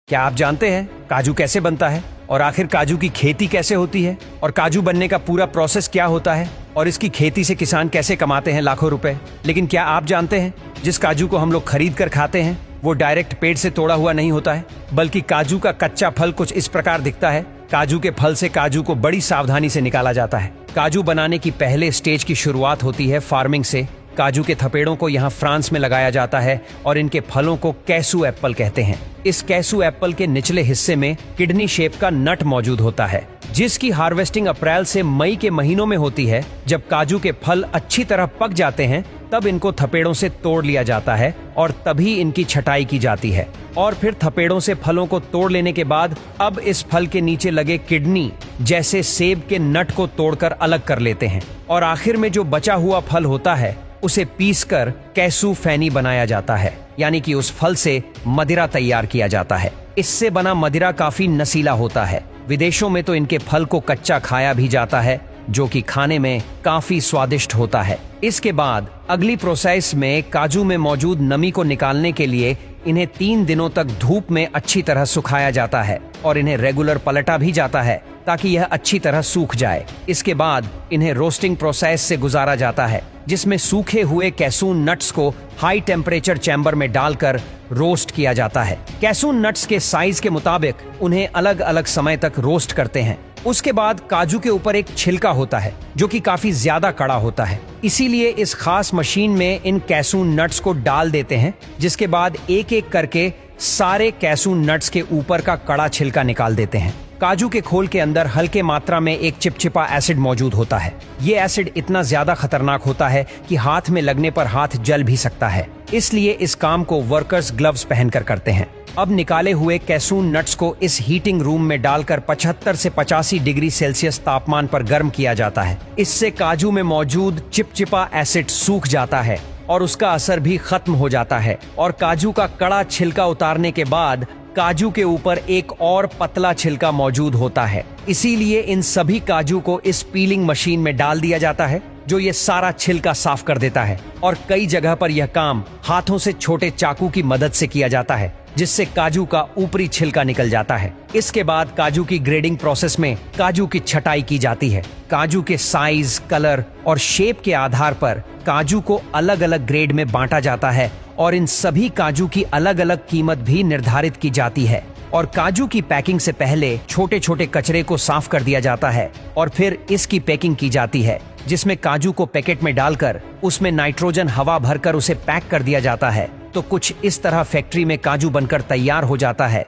क्या आप जानते हैं काजू कैसे बनता है और आखिर काजू की खेती कैसे होती है और काजू बनने का पूरा प्रोसेस क्या होता है और इसकी खेती से किसान कैसे कमाते हैं लाखों रुपए। लेकिन क्या आप जानते हैं जिस काजू को हम लोग खरीद कर खाते हैं वो डायरेक्ट पेड़ से तोड़ा हुआ नहीं होता है, बल्कि काजू का कच्चा फल कुछ इस प्रकार दिखता है। काजू के फल से काजू को बड़ी सावधानी से निकाला जाता है। काजू बनाने की पहले स्टेज की शुरुआत होती है फार्मिंग से। काजू के थपेड़ों को यहाँ फ्रांस में लगाया जाता है और इनके फलों को कैसू एप्पल कहते हैं। इस कैसू एप्पल के निचले हिस्से में किडनी शेप का नट मौजूद होता है, जिसकी हार्वेस्टिंग अप्रैल से मई के महीनों में होती है। जब काजू के फल अच्छी तरह पक जाते हैं तब इनको थपेड़ों से तोड़ लिया जाता है और तभी इनकी छटाई की जाती है। और फिर थपेड़ों से फलों को तोड़ लेने के बाद अब इस फल के नीचे लगे किडनी जैसे सेब के नट को तोड़कर अलग कर लेते हैं और आखिर में जो बचा हुआ फल होता है उसे पीसकर कैसू फैनी बनाया जाता है, यानी कि उस फल से मदिरा तैयार किया जाता है। इससे बना मदिरा काफी नशीला होता है। विदेशों में तो इनके फल को कच्चा खाया भी जाता है, जो कि खाने में काफी स्वादिष्ट होता है। इसके बाद अगली प्रोसेस में काजू में मौजूद नमी को निकालने के लिए इन्हें 3 दिनों तक धूप में अच्छी तरह सुखाया जाता है और इन्हें रेगुलर पलटा भी जाता है ताकि यह अच्छी तरह सूख जाए। इसके बाद इन्हें रोस्टिंग प्रोसेस से गुजारा जाता है, जिसमें सूखे हुए कैसून नट्स को हाई टेम्परेचर चैम्बर में डालकर रोस्ट किया जाता है। कैसून नट्स के साइज के मुताबिक उन्हें अलग अलग समय तक रोस्ट करते हैं। उसके बाद काजू के ऊपर एक छिलका होता है जो कि काफी ज्यादा कड़ा होता है, इसीलिए इस खास मशीन में इन कैसून नट्स को डाल देते हैं, जिसके बाद एक एक करके सारे कैसून नट्स के ऊपर का कड़ा छिलका निकाल देते हैं। काजू के खोल के अंदर हल्के मात्रा में एक चिपचिपा एसिड मौजूद होता है। ये एसिड इतना ज्यादा खतरनाक होता है कि हाथ में लगने पर हाथ जल भी सकता है, इसलिए इस काम को वर्कर्स ग्लव्स पहनकर करते हैं। अब निकाले हुए कैसून नट्स को इस हीटिंग रूम में डालकर 75 से 85 डिग्री सेल्सियस तापमान पर गर्म किया जाता है। इससे काजू में मौजूद चिपचिपा एसिड सूख जाता है और उसका असर भी खत्म हो जाता है और काजू का कड़ा छिलका उतारने के बाद काजू के ऊपर एक और पतला छिलका मौजूद होता है। इसीलिए इन सभी काजू को इस पीलिंग मशीन में डाल दिया जाता है, जो ये सारा छिलका साफ कर देता है। और कई जगह पर यह काम हाथों से छोटे चाकू की मदद से किया जाता है, जिससे काजू का ऊपरी छिलका निकल जाता है। इसके बाद काजू की ग्रेडिंग प्रोसेस में काजू की छटाई की जाती है। काजू के साइज, कलर और शेप के आधार पर काजू को अलग अलग ग्रेड में बांटा जाता है और इन सभी काजू की अलग अलग कीमत भी निर्धारित की जाती है। और काजू की पैकिंग से पहले छोटे छोटे कचरे को साफ कर दिया जाता है और फिर इसकी पैकिंग की जाती है, जिसमें काजू को पैकेट में डालकर उसमें नाइट्रोजन हवा भरकर उसे पैक कर दिया जाता है। तो कुछ इस तरह फैक्ट्री में काजू बनकर तैयार हो जाता है।